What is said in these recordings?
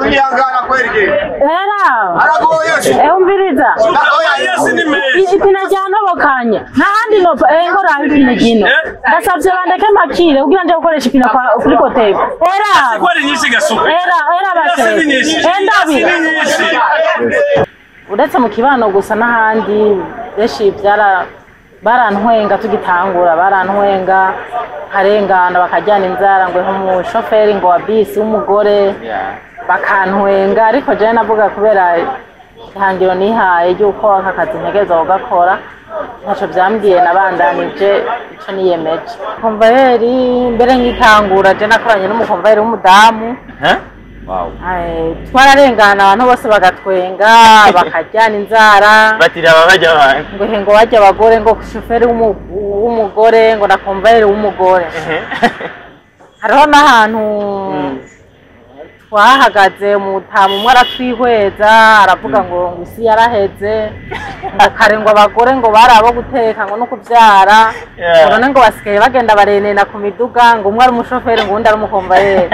Uyangana kweli. Era. Aragoye. Umviriza. Ipine ryanobokanye. Nahandi no ngora ipine gino. Ndasavye bandeke makire ugira nje gukoresha ipine kuri kotebo. Era. Kwari nyinshi gasuka. Era base. Endabi. Uretse mu kibano gusa nahandi beshi byara barantwenga tugitangura barantwenga harengana bakajyana inzara ngo mu shoferi ngo wa bisi umugore bakantwenga ariko je navuga kubera ihangiro nihaye yuko akakazi ntegeza ugakora ntaco byambwiye nabandanije ico niyemeje konvayeri mbere nkitangura je nakoranye n'umukonvayeri w'umudamu Wow. Twararengana abantu bose bagatwenga bakajyana inzara batira babajya ngo bajya abagore ngo shoferi w'umugore ngo nakonvayeri w'umugore hariho n'ahantu twahagaze umutamu umwe aratwihweza aravuga ngo isi yaraheze ngo kare ngo abagore ngo bari abo guteka ngo no kubyara none ngo basigaye bagenda barenena ku miduga ngo umwe ari umushoferi ngo undi ari umukonvayeri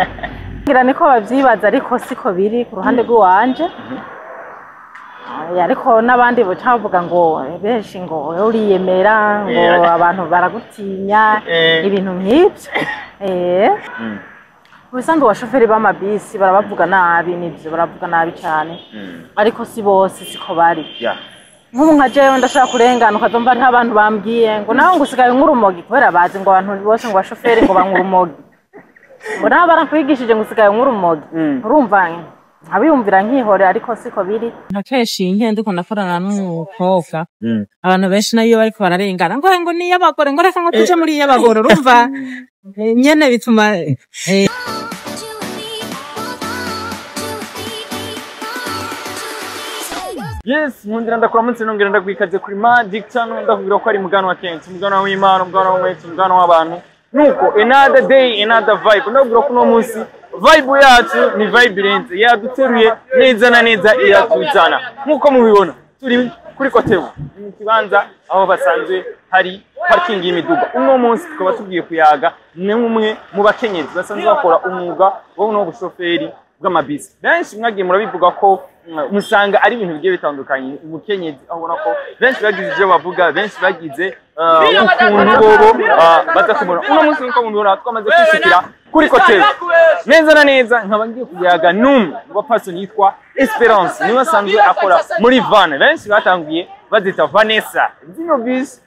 ngira niko bavyibaza ariko siko biri ku ruhande rw'iwanje ariko n'abandi boca bavuga ngo benshi ngo uriyemera ngo abantu baragutinya ibintu nk'ibyo ubusanzwe abashoferi b'amabisi barabavuga nabi n'ibyo baravuga nabi cyane ariko si bose siko bari nk'ubu nka jewe ndashaka kurengana ukazumva hariho abantu bambwiye ngo nawe ngo usigaye nk'urumogi kubera bazi ngo abantu bose ngo abashoferi ngo banywa urumogi Mbona barakwigishije ngo usigaye nk'urumogi urumva abiyumvira nkihore ariko siko biri nakeshi inkende ko nakorana n'umukobwa abantu benshi nayo bariko bararengana ngo ni y'abagore ngo reka ngo tuje muri y'abagore urumva nyene bituma Yes, mundira ndakora munsi nongera ndakwikaze kuri Magic Channel ndakubwira ko ari mugano wa Kenshi mugano w'Imana mugano w'umwete mugano w'abantu nuko another day another vibe ndabwira ko no munsi vibe yacu ni vibe irenze yaduteruye neza na neza iratuzana nkuko mubibona turi kuri Kotebo mu kibanza aho basanzwe hari parking y'imiduga uno munsi tukaba tugiye kuyaga n'umwe mu bakenyezi basanzwe bakora umwuga wo no bushoferi bw'amabisi benshi mwagiye murabivuga ko musanga ari ibintu bigiye bitandukanye umukenyezi abona ko benshi bagize ibyo bavuga benshi bagize ukuntu bobo baza kumura uno munsi nko mubibona twamaze kwishikira kuri Kotebo neza na neza nkaba ngiye kuyaga n'umwe mu person yitwa Esperance niwe asanzwe akora muri van benshi batanguye bazita Vanessa zino bisi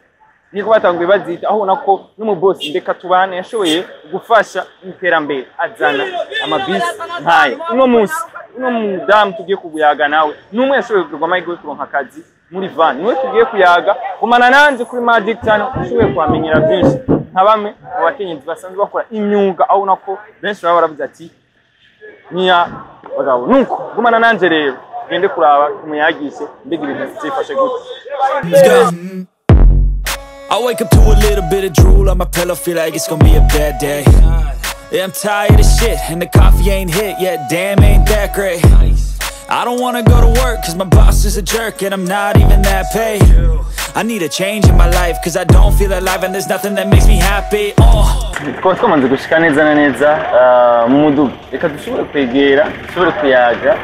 niko batanguye bazita aho nako n'umubosi ndeka tubane yashoboye gufasha iterambere azana amabisi nkaye uno munsi uno mudamu tugiye kuyaga nawe numwe yashoboye kugwa amahirwe kuronka akazi muri van niwe tugiye kuyaga kumana nanze kuri Magic Channel ushoboye kwamenyera byinshi nka bamwe mu bakenyezi basanzwe bakora imyuga aho nako benshi baba baravuze ati niya bagabo nuko kumana nanze rero gende kuraba kumuyagishe mbega ibintu byifashe gute. I wake up to a little bit of drool on my pillow, feel like it's gonna be a bad day. Yeah, I'm tired of shit, and the coffee ain't hit yet, damn ain't that great. I don't wanna go to work, cause my boss is a jerk, and I'm not even that paid. I need a change in my life, cause I don't feel alive, and there's nothing that makes me happy. Kwa twamaze gushika neza na neza mu muduga reka dushobore kwegera dushobore kuyaga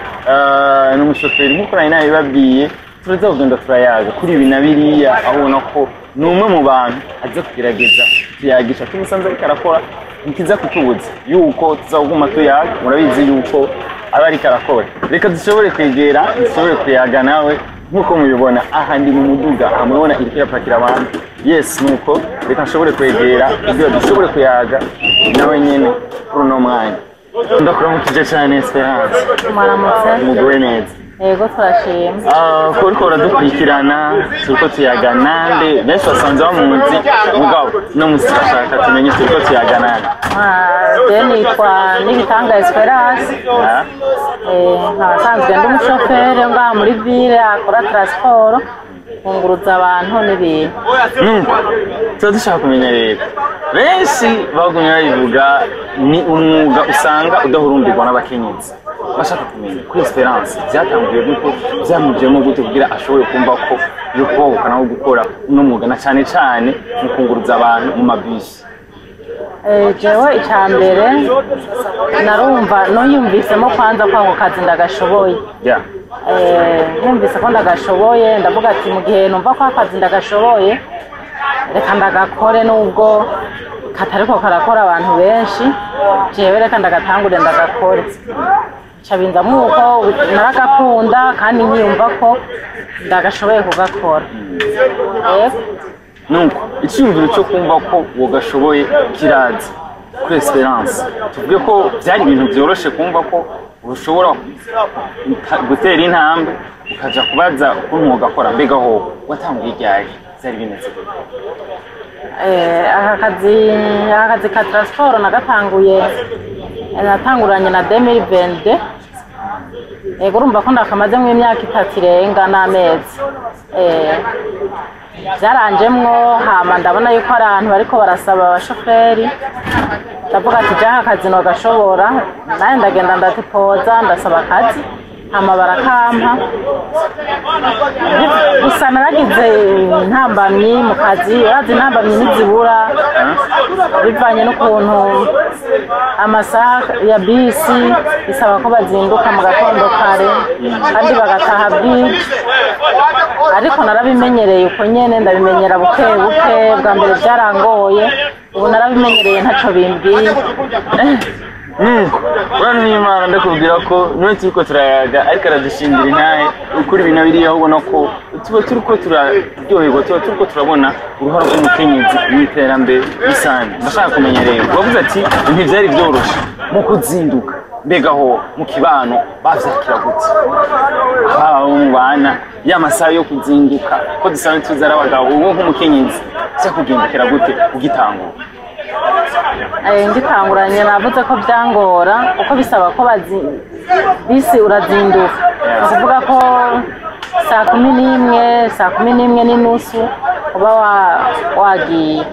n'umushoferi nkuko nari nabibabwiye turaza kugenda turayaga kuri ibi na biriya aho ubona ko numwe mu bantu aza kugerageza tuyagisha tumusanze ariko arakora ntikiza kutubuza yuko tuzaguma tuyaga murabizi yuko aba ariko arakora reka dushobore kwegera dushobore kuyaga nawe nkuko mubibona aha ndi mu muduga amubona iri kuyapakira abantu yes nuko reka nshobore kwegera ibyo dushobore kuyaga nawe nyene kuri no mwanya ndakuramukije cyane Esperance maramutse muguwe neza yego turashima ko dukurikirana turiko tuyaga nande benshi basanze bamunzi mugabo no musashaka tumenye turiko tuyaga nande nitwa Nigitanga Esperance nkasanzwe ndi umushoferi ngaha muri ville akora transport kunguruza abantu n'ibintu dushaka kumenya rero benshi bagumye babivuga ni umwuga usanga udahurumbirwa n'abakenyezi bashaka kumenya kuri Esperance byatanguye gute byamujemo gute kugira ashobore kumva ko yuko ukanaho gukora uno mwuga na cyane cyane mu kunguruza abantu mu mabisi jewe icambere narumva noyumvisemo kwanza ko ako kazi ndagashoboye. Numvise ko ndagashoboye ndavuga ati mu gihe numva ko akazi ndagashoboye reka ndagakore nubwo katariko karakora abantu benshi jewe reka ndagatangure ndagakore. Cabinza muko naragakunda kandi nkiyumva ko ndagashoboye kugakora. Nuko icyumviro cyo kumva ko wogashoboye kirazi kuri Esperance tuvuge ko byari ibintu byoroshe kumva ko ushobora gutera intambwe ukaja kubaza ukuntu wogakora mbega ho watanguye ryari byari bimeze akazi ka transport natanguranye na 2022. Urumva ko ndakamaze mu imyaka 3 irenga n'amezi. Byaranjemwo hama ndabona yuko abantu bariko barasaba abashoferi ndavuga ati jaha akazi no gashobora naye ndagenda ndatipoza ndasaba akazi hama barakampa. Gusa naragize intambamyi mu kazi urazi intambamyi ntizibura bivanye n'ukuntu amasaha ya bisi bisaba ko bazinduka mu gatondo kare kandi bagataha bwije, ariko narabimenyereye uko nyene ndabimenyera buke buke. Bwa mbere byarangoye ubu narabimenyereye ntaco bimbwiye. Urano y'Imana ndakubwira ko none turiko turayaga ariko aradushingira intahe ukuri ibintu biri aho ubona ko tuba turiko turaryoherwa tuba turiko turabona uruhara rw'umukenyezi n'iterambere rusange. Ndashaka kumenya rero wavuze ati ibintu byari byoroshe mu kuzinduka mbega ho mu kibano bavyakira gute mu bana y'amasaha yo kuzinduka ko dusanzwe tuzara abagabo uwo nk'umukenyezi cyakugendekera gute ugitangura? Ngitanguranye navuze ko byangora uko bisaba ko bisi urazinduka kuvuga ko saa 11 n'inusu uba wagiye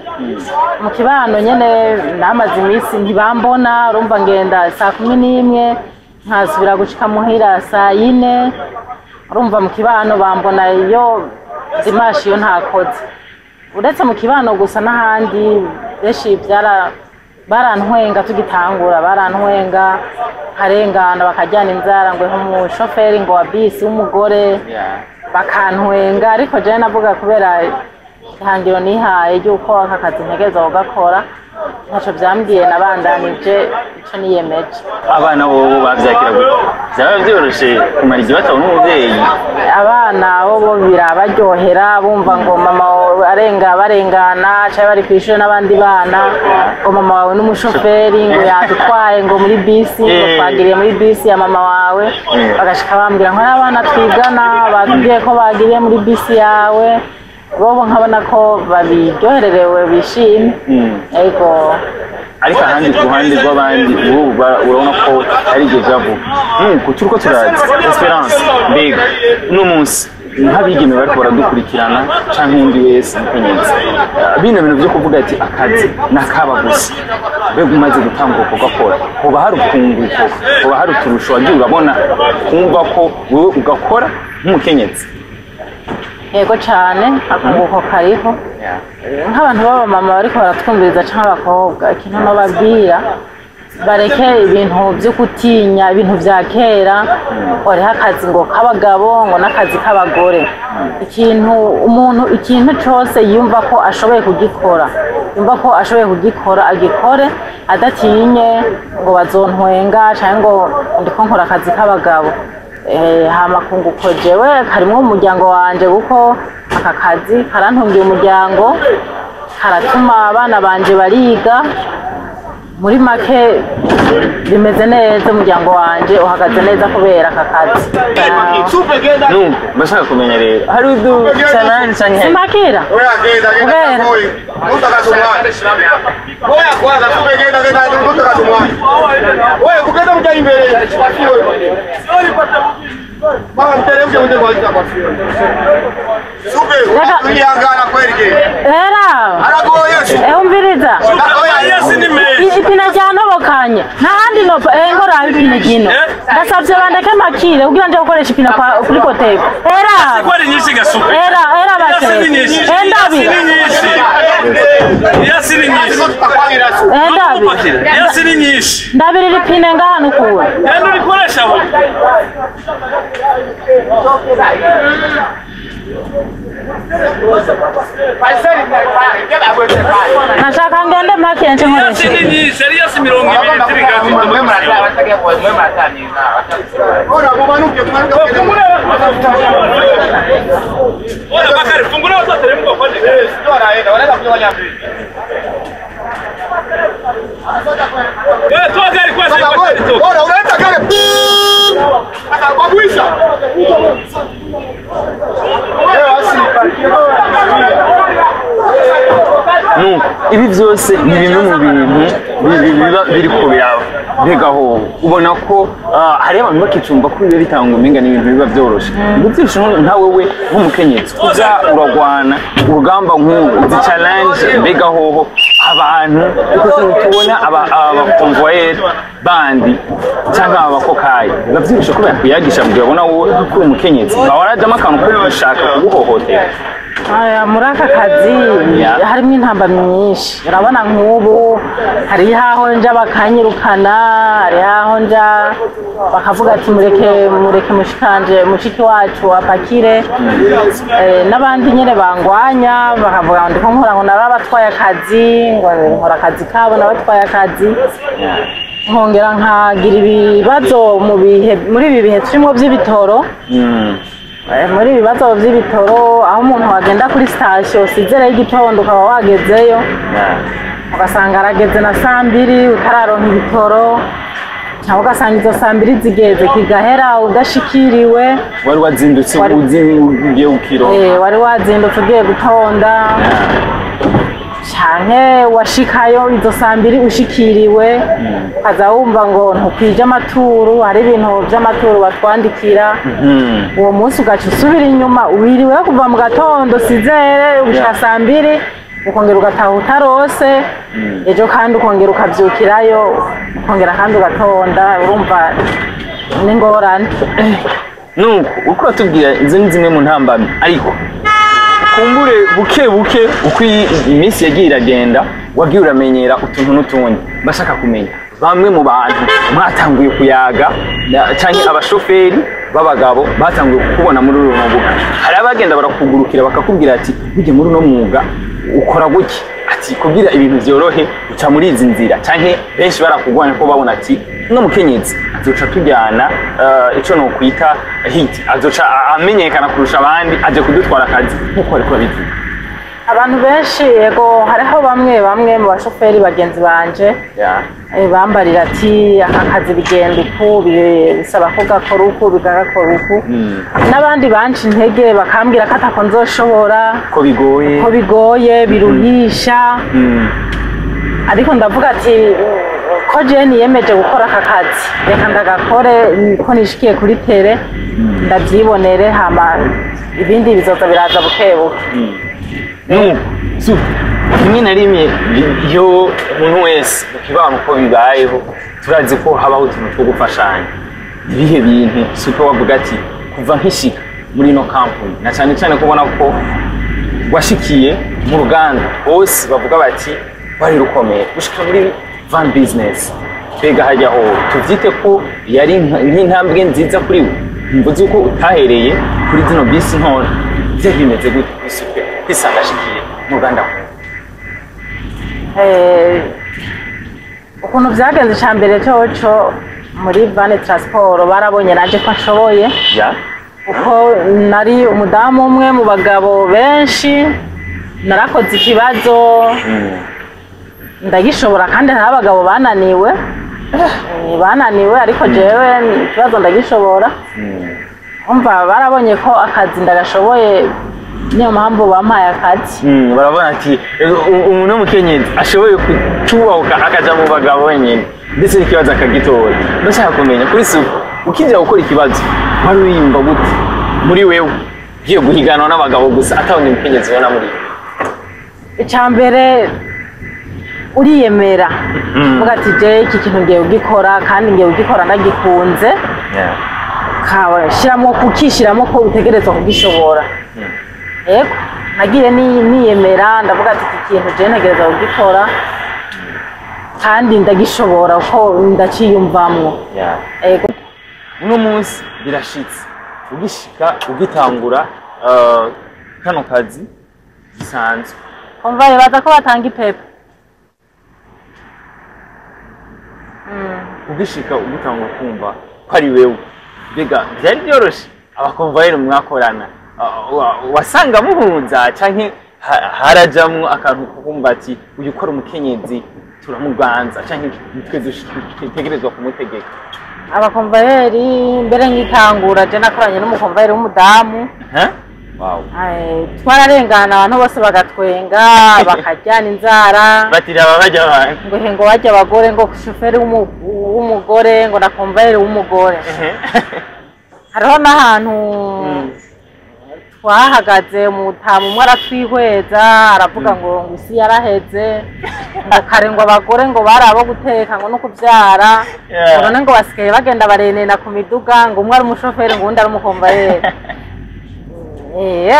mu kibano nyene. Namaze iminsi ntibambona urumva ngenda saa 11 nkasubira gucika muhira saa 4. Urumva mu kibano bambona iyo dimashi yo ntakoze uretse mu kibano gusa n'ahandi benshi barantwenga tugitangura barantwenga harengana bakajyana inzara ngo umushoferi ngo wa bisi w'umugore bakantwenga, ariko je navuga kubera ihangiro nihaye ry'uko aka kazi ntegeza kugakora ntaco byambwiye nabandanije ico niyemeje. Abana bo bavyakira gute? Byaba byoroshe kumara igihe batawe n'umuvyeyi? Abana bo birabaryohera bumva ngo mama barengana cyangwa bari kwishura n'abandi bana ngo mama wawe n'umushoferi ngo yadutwaye ngo muri bisi ngo twagiriye muri bisi ya mama wawe, bagashika bambwira ngo abana twigana batubwiye ko bagiriye muri bisi yawe. Bobo nkabona ko babiryohererewe bishimye. Ariko ahandi ku ruhande rw'abandi ubu urabona ko ari igihe byavuga nk'uko turiko turazi Esperance mbega uno munsi nk'abigeme bariko baradukurikirana canke undi wese mukenyezi bino bintu byo kuvuga ati akazi nakaba gusa mbega umaze gutangura kugakora hoba hari ukunguko hoba hari uturusho wagiye urabona kumva ko wewe ugakora nk'umukenyezi? Yego cyane akunguko kariho nk'abantu b'abamama bariko baratwumviriza cyangwa abakobwa ikintu nababwira bareke ibintu byo kutinya ibintu bya kera wariho akazi ngo k'abagabo ngo n'akazi k'abagore. Ikintu cyose yumva ko ashoboye kugikora agikore adatinye ngo bazontwenga cyangwa ngo ndiko nkora akazi k'abagabo. Hamakunguko jewe karimwo umuryango wanje kuko aka kazi karantungiye umuryango karatuma abana banje bariga. Muri make bimeze neza umuryango wanje uhagaze neza kubera aka kazi. Bashaka kumenya rero hari udusanani canke simakira kubera oya kwanza tupegenda oya kugenda mujya imbere mama mteremje muje kwa kwa supe uyangana kweli era aragoye umviriza oya ipine ryanobokanye ntahandi nopa ngora ipine gino ndasavye bandeke makire kugira nje gukoresha ipine kuri koteko era base endabi ndabiri ipine ngahano kuwe nashaka ngende makenshi nkoresha ibi byose ni bimwe mu bintu biri kubiraho bigaho ubona ko hari abantu bakicumba ko biba bitanga umenga ni ibintu biba byoroshe gutisha nta wewe nk'umukenyezi kuza uragwana urugamba nk'uru izi challenge bigaho abantu kuko tubona abakonvoyeri bandi cyangwa abakokayi biba byoroshye ko bakwiyagisha mu gihe babona wowe kuri umukenyezi bawarajamo akantu ko gushaka kuguhohotera muri aka kazi harimo intambamyi nyinshi urabona nk'ubu hari aho nja bakanyirukana hari aho nja bakavuga ati mureke mushiki wacu apakire n'abandi nyine bangwanya bakavuga ngo ndiko nkora ngo narabatwaye akazi ngo nkora akazi kabo nabatwaye akazi nkongera nkagira ibibazo muri ibi bihe turimo by'ibitoro muri ibibazo by'ibitoro aho umuntu wagenda kuri sitasiyo sizere y'igitondo ukaba wagezeyo ugasanga arageze na 2:00 utararonka ibitoro cyangwa ugasanga izo 2:00 zigeze kigahera udashikiriwe wari wazindutse ugiye ukiro wari wazindutse ugiye gutonda canke washikayo izo 2:00 ushikiriwe ukaza wumva ngo ntukwije amaturu hari ibintu by'amaturu batwandikira uwo munsi ugaca usubira inyuma wiriwe kuva mu gatondo sizere ugushika 2:00 ukongera ugataha utarose ejo kandi ukongera ukavyukirayo ukongera kandi ugatonda urumva n'ingorane nuko uko batubwira izo ni zimwe mu ntambamyi ariko kumbure buke uko iminsi yagiye iragenda wagiye uramenyera utuntu n'utundi bashaka kumenya bamwe mu bantu mwatanguye kuyaga cyangwa abashoferi b'abagabo batanguye kukubona muri uru mwuga hari abagenda barakugurukira bakakubwira ati bijye muri uno mwuga ukora guki ati kugira ibintu byorohe uca muri izi nzira cyangwa benshi barakugwana ko babona ati no mukenyezi azoca tujyana ico no kwita hit azoca amenyekana kurusha abandi aje kudutwara akazi nkuko ariko bivuga abantu benshi yego hariho bamwe mu bashoferi bagenzi banje bambarira ati aka kazi bigenda uku bisaba ko gakora uku bigakora uku n'abandi banci intege bakambwira ko atako nzoshobora ko bigoye biruhisha ariko ndavuga ati ko je niyemeje gukora aka kazi reka ndagakore ko nishikiye kuri tere ndabyibonere hama ibindi bizoza biraza bukebuke rimwe na rimwe iyo umuntu wese ukibana uko bibayeho turazi ko habaho utuntu two gufashanya ibihe bintu suko wavuga ati kuva nkishika muri no kampani na cyane cyane kubona ko washikiye mu ruganda bose bavuga bati bari rukomeye gushika muri van business bega hajyaho tuvyite ko yari nk'intambwe nziza kuri we mvuze uko utahereye kuri zino bisi ntora bye bimeze gute bisuke bisangashikiye mu ruganda ukuntu byagenze cyambere cyoco muri Van Transport barabonye naje ko nshoboye uko nari umudamu umwe mu bagabo benshi narakoze ikibazo ndagishobora kandi hari abagabo bananiwe ariko jewe ikibazo ndagishobora umva barabonye ko akazi ndagashoboye niyo mpamvu bampaye akazi barabona ati umuntu w'umukenyezi ashoboye kucubahuka akaja mu bagabo wenyine ndetse n'ikibazo akagitora ndashaka kumenya kuri suku ukijya gukora ikibazo wari wiyumva gute muri wewe ugiye guhiganwa n'abagabo gusa atabonye umukenyezi ubona muri icyambere uriyemera uvuga ati je iki kintu ngiye ugikora kandi ngiye ugikora ndagikunze shiramo kukishiramo ko utegerezwa kugishobora yego nagiye niyemera ndavuga ati iki kintu je ntegerezwa kugikora kandi ndagishobora uko ndaciyumvamwo yego uno munsi birashitse ugishika ugitangura kano kazi gisanzwe umva baza ko batanga ipepe ugishika ugitangura kumva ko ari wewe biga byari byoroshe abakonvayeri mwakorana wasanga muhunza canke harajamwo akantu kukumva ati uyu ukora umukenyezi turamuganza canke twe dutegerezwa kumutegeka abakonvayeri mbere nk'itangura je nakoranye n'umukonvayeri w'umudamu wow twararengana abantu bose bagatwenga bakajyana inzara batira abajya ngo bajya abagore ngo shoferi w'umugore ngo na konvayeri w'umugore hariho n'ahantu twahagaze umutamu umwe aratwihweza aravuga ngo isi yaraheze ngo kare ngo abagore ngo bari abo guteka ngo no kubyara none ngo basigaye bagenda barenena ku miduga ngo umwe ari umushoferi ngo undi ari umukonvayeri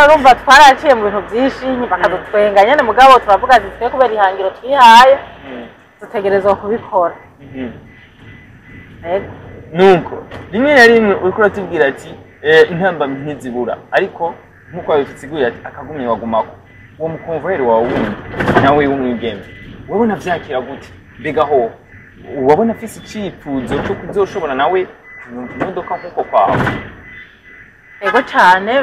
urumva twaraciye mu bintu byinshi bakadutwenga nyine mugabo turavuga ati twe kubera ihangiro twihaye dutegerezwa kubikora nuko rimwe na rimwe uriko uratubwira ati intamba ntizibura ariko nkuko wabifitiguye ati akagumye wagumako uwo mukonvayeri wawe wundi nawe w'umwigeme wabona vyakira gute mbega ho wabona afise icifuzo cyo kuzoshobora nawe kuyumva imodoka nkuko kwawe ego cyane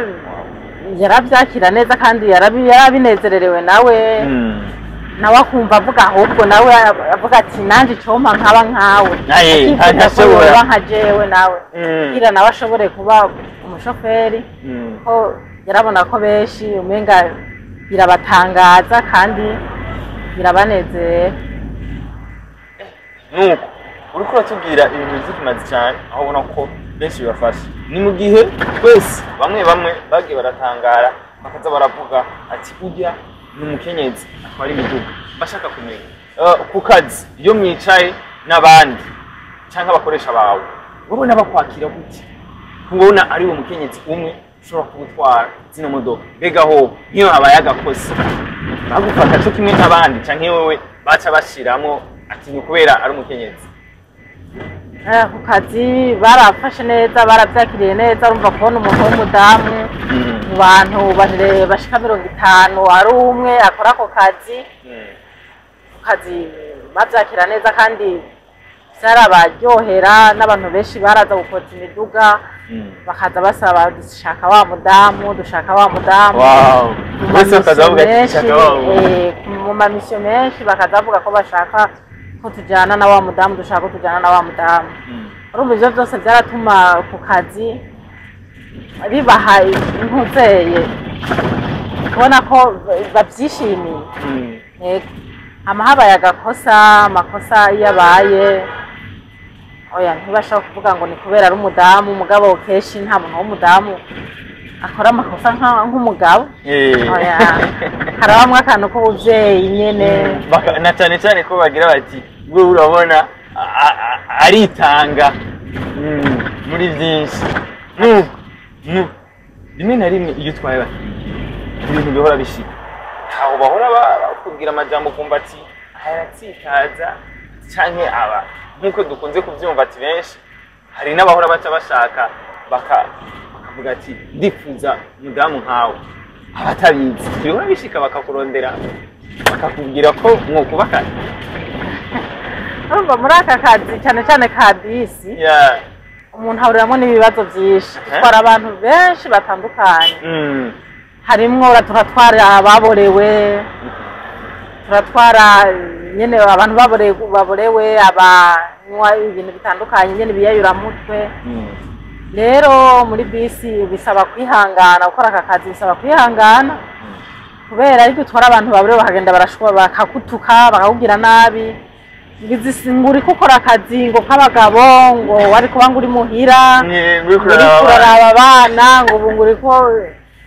yarabyakira neza kandi yarabinezererewe nawe nawe akumva avuga ahubwo nawe avuga ati nanjye icompa nkaba nkawe ntashobora nka jewe nawe kugira nawe ashobore kuba umushoferi ko yarabona ko benshi umenga birabatangaza kandi birabanezeye nuko uriko uratubwira ibintu by'ikimazi cyane aho ubona ko benshi bibafasha ni mu gihe twese bamwe bagiye baratangara bakaza baravuga ati ujya ni umukenyezi atwara imiduga bashaka kumenya ku kazi iyo mwicaye n'abandi cyangwa abakoresha bawe ubona bakwakira gute kubona ari uwo mukenyezi umwe ushobora kugutwara zino modoka mbega ho nk'iyo habaye agakosa bagufata cyo kimwe n'abandi cyangwa wowe baca bashiramo ati ni kubera ari umukenyezi ku kazi barafashe neza barabyakiriye neza urumva kubona umuntu w'umudamu mu bantu bashika 50 ari umwe akora ako kazi babyakira neza kandi byarabaryohera n'abantu benshi baraza gukota imiduga bakaza basaba dushaka wa mudamu mu mamisiyo menshi bakaza bavuga ko bashaka ko tujyana na wa mudamu dushaka ko tujyana na wa mudamu urumva ibyo byose byaratuma ku kazi bibaha intuzeye kubona ko babyishimiye habaye amakosa iyo abaye oya ntibashaka kuvuga ngo ni kubera ari umudamu umugabo kenshi nta muntu w'umudamu akora amakosa nk'umugabo harabamwe akantu k'ubuvyeyi nyene na cyane cyane ko bagira bati we urabona aritanga muri byinshi rimwe na rimwe iyo utwaye ibintu bihora bishika ntaho bahora bakubwira amajambo kumva ati aratsitaza canke aba nk'uko dukunze kubyumva ati benshi hari n'abahora baca bashaka bakavuga ati ndifuza umudamu nkawe abatabizi bihora bishika bakakurondera bakakubwira ko mwokubakana urumva muri aka kazi cyane cyane ka bisi umuntu ahuriramo n'ibibazo byinshi dutwara abantu benshi batandukanye harimwo turatwara ababorewe turatwara nyene abantu baborewe abanywa ibintu bitandukanye nyene biyayuramutwe rero muri bisi bisaba kwihangana gukora aka kazi bisaba kwihangana kubera ariko utwara abantu baborewe bakagenda bakagutuka bakakubwira nabi nguri gukora akazi ngo k'abagabo ngo wari kuba ngo uri muhira uri kuraraba abana ngo ubu nguri ko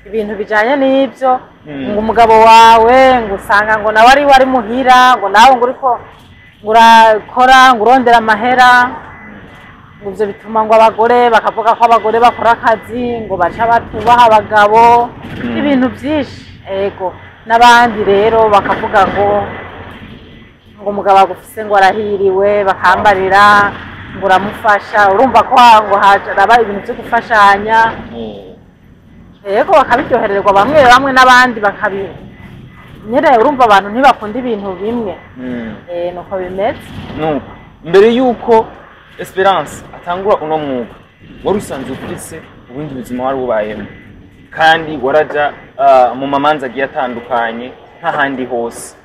ibintu bijanye n'ibyo ngo umugabo wawe ngo usanga ngo nawe ari muhira ngo nawe ngo uriko urakora ngo urondera amahera ngo ivyo bituma ngo abagore bakavuga ko abagore bakora akazi ngo baca batubaha abagabo ibintu vyinshi ego n'abandi rero bakavuga ngo umugabo agufise ngo arahiriwe bakambarira ngo uramufasha urumva ko ngo haraba ibintu vyo gufashanya ego bakabiryohererwa bamwe n'abandi nyene urumva abantu ntibakunda ibintu bimwe nuko bimeze nuko mbere yuko Esperance atangura uno mwuga wari usanzwe ufise ubundi buzima wari bubayemo kandi waraja mu mamanza agiye atandukanye nk'ahandi hose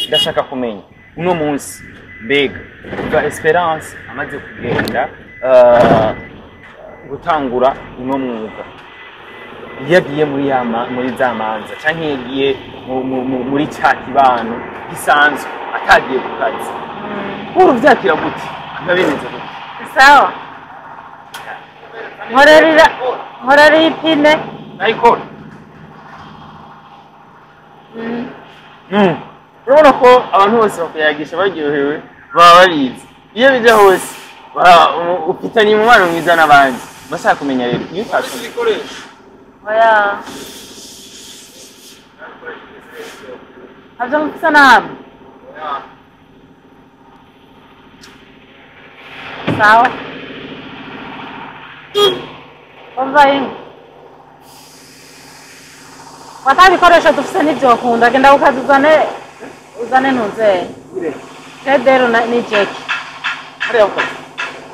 ndashaka kumenya uno munsi mbega kuva Esperance amaze kugenda gutangura uno mwuga yagiye muri za manza canke yagiye muri cya kibano gisanzwe atagiye ku kazi uruvyakira gute nabineze gute sawa nkorera ipine ariko urabona ko abantu bose bakayagisha baryohewe baba babizi iyo bija hose ufitanye umubano mwiza n'abandi bashaka kumenya rero iyo utashoboye ibikoresho oya havyo mufise namwe sawa umva ingo wata ibikoresho dufise n'ivyokunda genda ukazi uzane ntuzeye kedero ni jeki hariya ukazi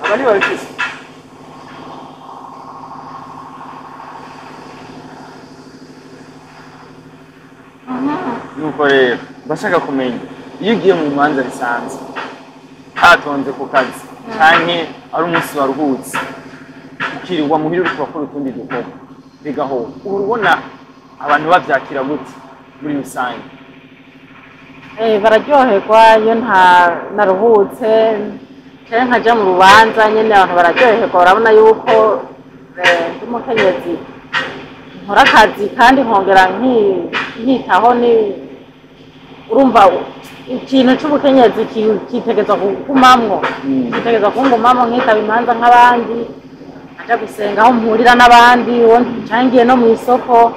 aba ni babifise nuko rero bashaka kumenya iyo ugiye mu manza risanzwe hatonze ku kazi canke ari umunsi waruhutse ukirirwa muhira uriko urakora utundi dukorwa bigaho urubona abantu bavyakira gute muri rusange bararyoherwa iyo naruhutse canke nkaja mu rubanza nyene abantu bararyoherwa barabona yuko ndi umukenyezi nkora akazi kandi nkongera nkitaho urumva ikintu c'ubukenyezi kitegeza kugumamwo kitegeza kungumamwo nkitaba imanza nk'abandi aja gusenga aho mpurira n'abandi cangiye no mw'isoko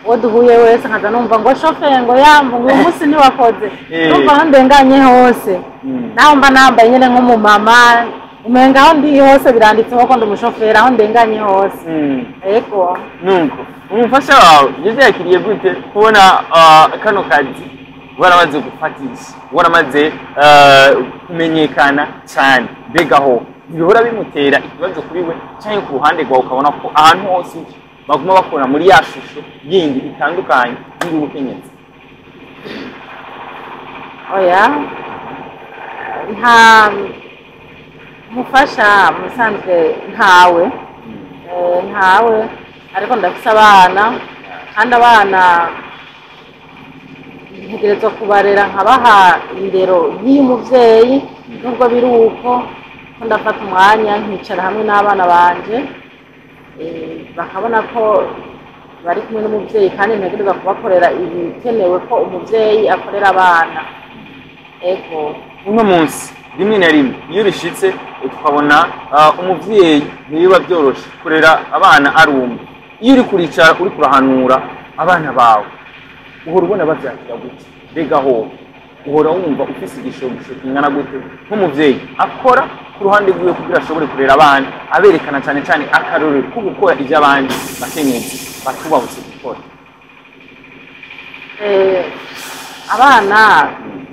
uwo duhuye wese nkaza numva ngo shoferi ngo yambu uyu munsi ntiwakoze numva aho ndenganye hose naho mba nambaye nyene nk'umumama umenga aho ndi hose biranditseho ko ndi umushoferi aho ndenganye hose ego nuko umufasha wawe yavyakiriye gute kubona kano kazi waramaze gufatisha waramaze kumenyekana cyane begaho bihora bimutera ikibazo kuri we cyangwa ku ruhande rwawe ukabona ko ahantu hose baguma bakora muri ya shusho yindi itandukanye y'ubukenyezi oya nta mufasha musanzwe ntawe ariko ndafise abana kandi abana ntegerezwa kubarera nkabaha indero y'umuvyeyi nubwo biri uko ko ndafata umwanya nkicara hamwe n'abana banje bakabona ko bari kumwe n'umuvyeyi kandi ntegerezwa kubakorera ibikenewe ko umuvyeyi akorera abana ego uno munsi rimwe na rimwe iyo bishitse tukabona umuvyeyi niba byoroshe kurera abana ari umwe iyo uri kuricara uri kurahanura abana bawe uhora ubona bavyakira gute begaho uhora wumva ufise igishobisho kingana gute nk'umuvyeyi akora ku ruhande rwiwe kugira ashobore kurera abana aberekana cyane cyane akarorero ko gukora ivyo abandi bakenyezi batubahutse gukora abana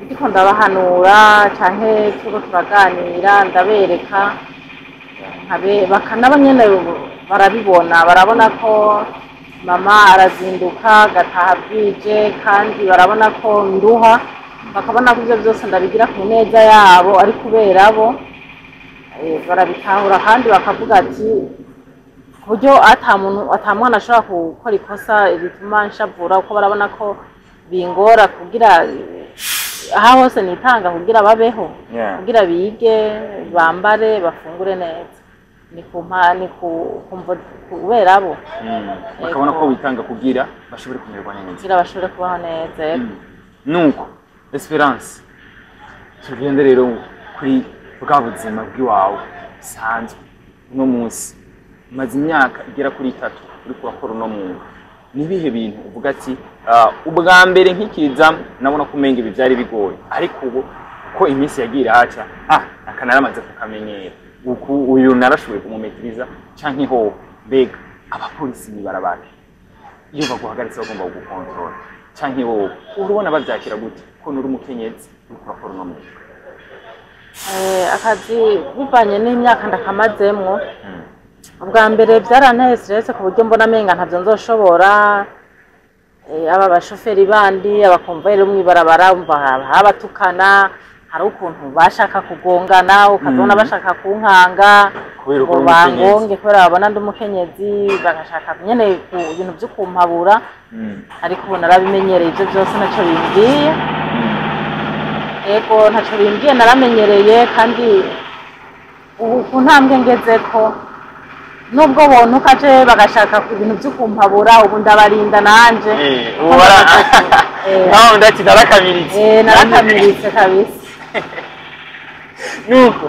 ndiko ndabahanura canke turiko turaganira ndabereka bakanaba nyene barabibona barabona ko mama arazinduka gataha bwije kandi barabona ko nduha bakabona ko ivyo vyose ndabigira ku neza yabo ari kubera bo barabitahura kandi bakavuga ati kuburyo ata mwana ashobora gukora ikosa bituma nshavura kuko barabona ko bingora kugira aha hose nitanga kugira babeho kugira bige bambare bafungure neza ni kubera abo bakabona ko witanga kugira bashobore kumererwa neza kugira bashobore kubaho neza nuko Esperance tugende rero kuri bwa buzima bw'iwawe bisanzwe uno munsi maze imyaka igera kuri 3 uri kurakora uno mwuga nibihe bintu uvuga ati ubwa mbere nkikiza nabona kumenga ibi byari bigoye ariko ubu ko iminsi yagira haca akanaramaze kukamenyera uyu narashoboye kumumetiriza canke ho mbega abapolisi ni barabake iyo baguhagaritse bagomba kugukontrola canke wowe urubona bavyakira gute ko nuri umukenyezi uri kurakora uno mwuga akazi bivanye n'imyaka ndakamazemwo ubwa mbere byaranteye stress ku buryo mbona amenga ntavyo nzoshobora aba bashoferi bandi abakomvayeri mwibarabara abatukana hari ukuntu bashaka kugongana ukazona bashaka kunkanga ngo bangonge kubera babona ndi umukenyezi bagashaka nyene ku bintu byo kumpabura ariko ubu narabimenyereye ibyo byose naco bimbwiye ego ntaco bimbwiye naramenyereye kandi ubu ku ntambwe ngezeko nubwo bontuka je bagashaka ibintu byo kumpabura ubu ndabarinda nanje naho ndati narakamiritse narakamiritse kabisa nuko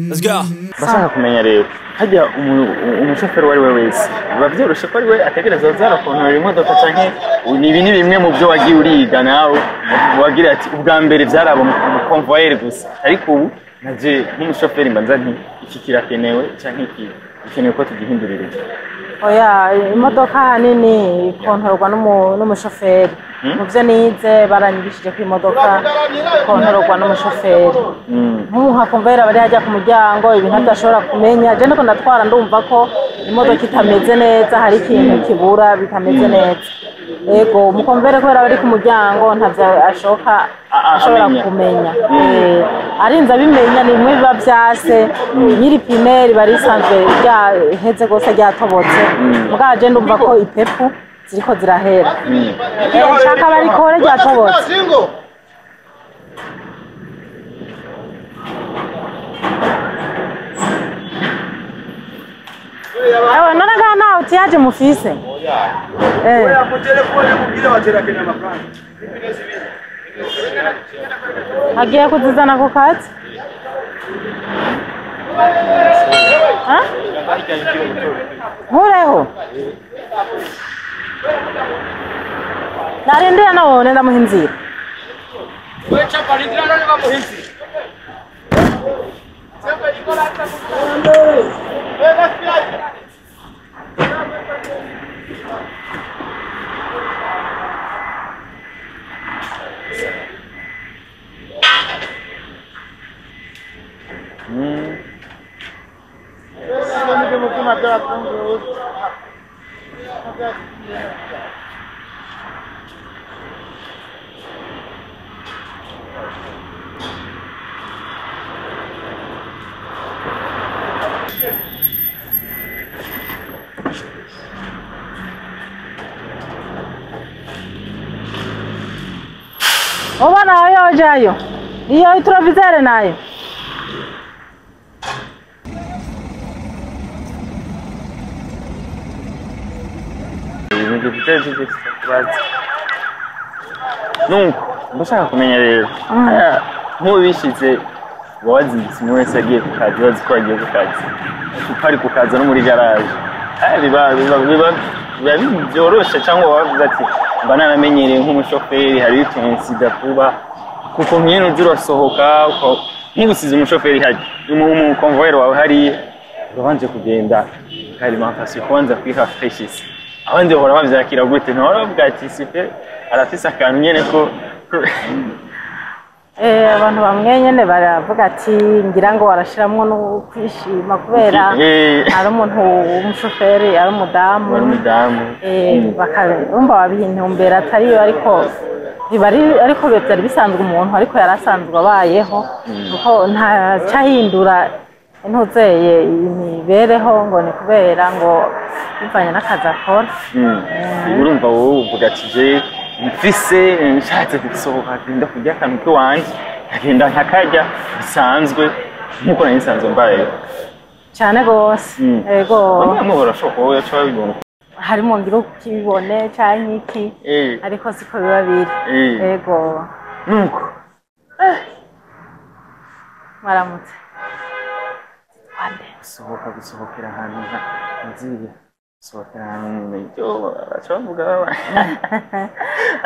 Let's go. bashaka kumenya rero hajya umushoferi wari we wese bavyoroshe ko ari we ategereza zarakontorera imodoka canke nibi ni bimwe mu byo wagiye uriga nawe wagira ati ubwa mbere byarabo mu convoyer gusa ariko ubu naje nk'umushoferi mbanza nti iki kirakenewe canke iki bikenewe ko tugihindurira oya imodoka nini ikontorwa n'umushoferi muvyo nize baranyigishije ko imodoka ikontorwa n'umushoferi nk'ubu nkakumvera bari hajya ku muryango ibintu adashobora kumenya je ndiko ndatwara ndumva ko imodoka itameze neza hari ikintu kibura bitameze neza ego umukomvere kubera bari ku muryango ntavyo ashobora kumenya arinze abimenya ni bimwe biba vyase nyiri primaire barisanzwe ryaheze gose ryatobotse mugaje ndumva ko ipepu ziriko zirahera nshaka barikore ryatobotse ewe none ngaha nawe utiyaje mufise ku telefone mubwire batera Kenya amafaranga agiye kuzizana ku kazi nkureho narindira nawe ndamuha inzira oba nayo yojayo iyo itrovizere nayo nuko ndashaka kumenya rero nk'ubishize wazindutse umwe wese agiye ku kazi bazi ko agiye ku kazi ari ku kazi no muri garage biba byoroshe cyangwa wavuga ati mba naramenyereye nk'umushoferi hari itinsiga kuba kuko nk'ino urasohoka nk'ubusize umushoferi hari umukonvoyeri wawe hariya urabanje kugenda alimentation kubanza kwiha freshes abandi bahora bavyakira gute ntahora bavuga ati sipe arafise akantu nyene ko abantu bamwe nyene baravuga ati ngira ngo warashiramwo no kwishima kubera ari umuntu w'umushoferi ari umudamu bakarumva babintumbera atariyo ariko byari bisanzwe umuntu ariko yarasanzwe abayeho kuko nta cyahindura ntuzeye imibereho ngo ni kubera ngo bivanye n'akazi akora urumva wowe uvuga ati je mfise nshatse gusohoka agenda kurya akantu k'iwanje agenda nkakarya bisanzwe nk'uko nari nsanzwe mbayeho cyane gose yego bamwe barashoka wowe yaca babibona harimo ngira ukibone cyane iki ariko siko biba biri yego nuko maramutse gusohokera ahantu nziye gusohokera ahantu n'ibyo bacavuga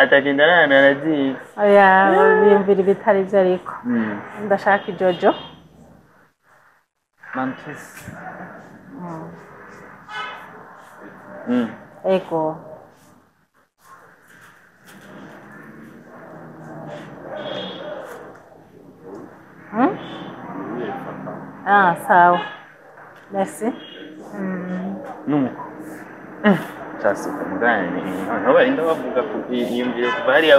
atagenda n'ahantu aragiye oya biyumvira ibitari byo ariko ndashaka ijojo Mantis. Ego. Ah, sawa. Merci. Nuko. Cyasuka mugani. Nabo barinda bavuga ko iyumvire kuva hari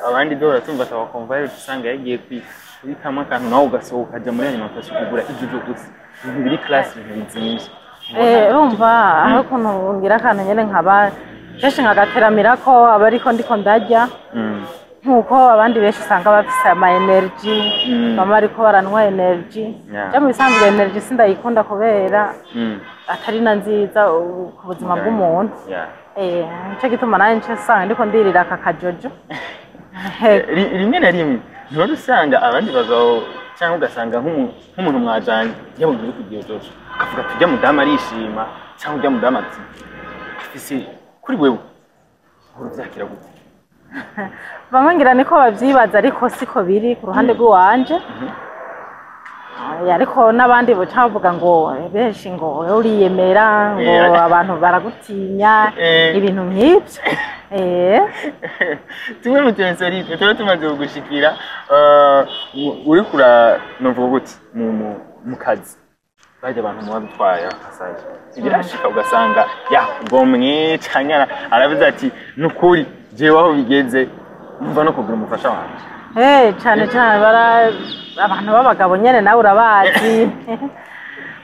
abandi dora tumva atabakomva rero usanga yagiye kwikama akantu nawe ugasohoka ajya muri alimentation kugura ijuju gusa. Biri class bizimije. Urumva aho kuntu ngira akantu nyene nkaba kenshi nkagateramira ko aba ariko ndiko ndarya nkuko abandi benshi usanga bafise ama energy bama ariko baranwa energy cyo mu bisanzwe energy sindayikunda kubera atari na nziza ku buzima bw'umuntu cyo gituma naje nsanga ndiko ndirira aka kajojo rimwe na rimwe ntibari usanga abandi bagabo cyangwa ugasanga nk'umuntu mwajanye yabugiye kugiye jojo akavuga tujya mudamu arishima cyangwa ujya mudamu ati afise kuri wewe uruvyakira gute bamwe ngira niko bavyibaza ariko siko biri ku ruhande rw'uwanje ariko n'abandi bavuga ngo benshi ngo uriyemera ngo abantu baragutinya ibintu nk'ibyo tumwe mu tensori tuba tumaze kugushikira uri kura novuga gute mu kazi bajya abantu mu batwaye akasaje birashika ugasanga gomwe cyangwa arabiza ati nukuri jewe aho bigeze numva no kugura umufasha wanje cyane cyane abantu b'abagabo nyene nawe urabazi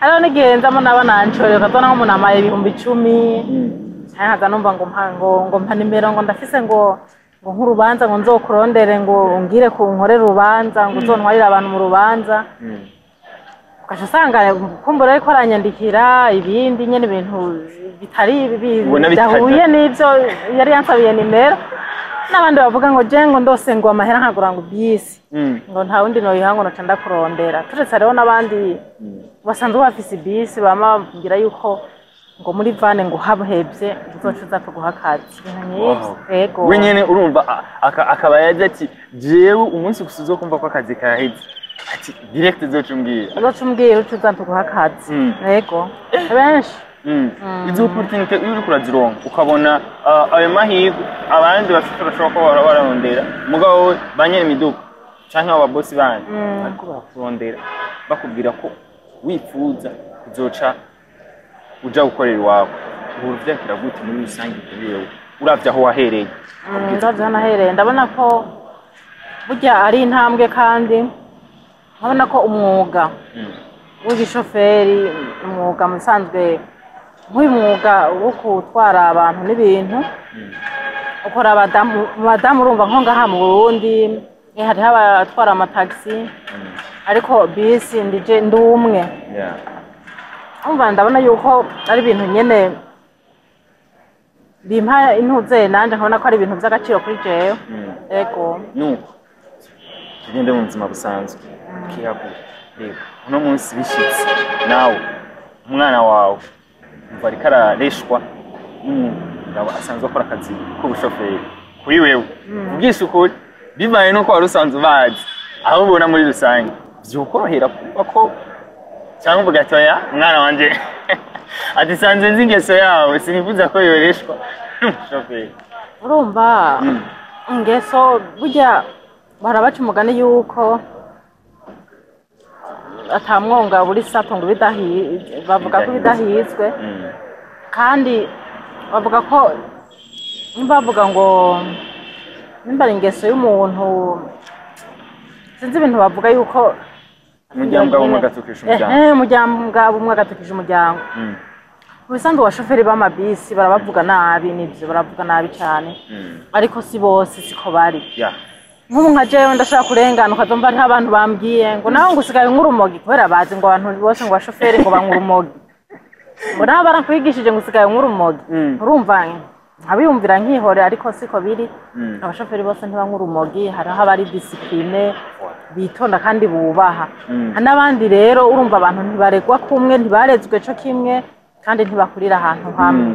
ariho nigenzamo n'abananshore ukazona nk'umuntu amaye ibihumbi 10 nkaza numva ngo mpa nimero ngo ndafise ngo nk'urubanza ngo nzokurondere ngo ngire ku nkore rubanza ngo uzontwarire abantu mu rubanza ukaca usanga kumbura ariko aranyandikira ibindi nyene ibintu bitari bidahuye n'ivyo yari yansabiye nimero n'abandi bavuga ngo je ngo ndose ngo amahera nkagura ngo bisi ngo nta wundi no yihango no canda kurondera turetse rero n'abandi basanzwe bafise bisi bamabwira yuko ngo muri vane ngo habhebye uzocuza kuguha akazi yego we nyene urumva akaba yaje ati jewe umunsi gusuzo kumva ko akazi kaheze ati direct uzocumbwira ucuza kuguha akazi yego benshi izo opportunity uri kurazironka ukabona ayo mahirwe abandi bafite bashobora kuba bararondera mugabo banyere imiduga canke aba boss bandi ariko bakurondera bakubwira ko wifuza kuzoca uja gukorera iwawe uruvyakira gute muri rusange kubiyewe uravye aho wahereye ndavye nahereye ndabona ko burya ari intambwe kandi nkabona ko umwuga w'igishoferi umwuga musanzwe nk'uyu mwuga wo gutwara abantu n'ibintu ukora abadamu urumva nko ngaha mu Burundi hariho abatwara amatagisi ariko bisi ndije ndumwe umva ndabona yuko ari ibintu nyene bimpa intuze nanje nkabona ko ari ibintu by'agaciro kuri jewe yego nuko tugende mu buzima busanzwe kiyakura rero uno munsi bishitse nawe umwana wawe umva ariko arareshwa n'umugabo asanzwe akora akazi k'ubushoferi kuri wewe ubwise ukuri bibaye nuko wari usanzwe ubazi aho ubona muri rusange vyokorohera kuba ko cyangwa uvuga ati oya umwana wanje ati sanze nzi ingeso yawe sinifuza ko yoreshwa n'umushoferi urumva ingeso burya barabaca umugani yuko atamwonga buri sato ngo bavuga ko bidahizwe kandi bavuga ko bavuga ngo nimba ari ingeso y'umuntu sinzi ibintu bavuga yuko umuryango umwe agatukisha umuryango umuryango umwe agatukisha umuryango Ubisanzwe abashoferi b'amabisi barabavuga nabi nivyo baravuga nabi cyane ariko si bose siko bari nk'ubu nka jewe ndashaka kurengana ukazomva ari abantu bambwiye ngo naho ngusigaye nk'urumogi kubera bazi ngo abantu bose ngo abashoferi ngo bankurumogi ngo naho barakwigishije ngo usigaye nk'urumogi urumva abiyumvira nkihore ariko siko biri abashoferi bose ntibankurumogi hariho abari discipline bitonda kandi bubaha n'abandi rero urumva abantu ntibaregwa kumwe ntibarezwe cyo kimwe kandi ntibakurira ahantu hamwe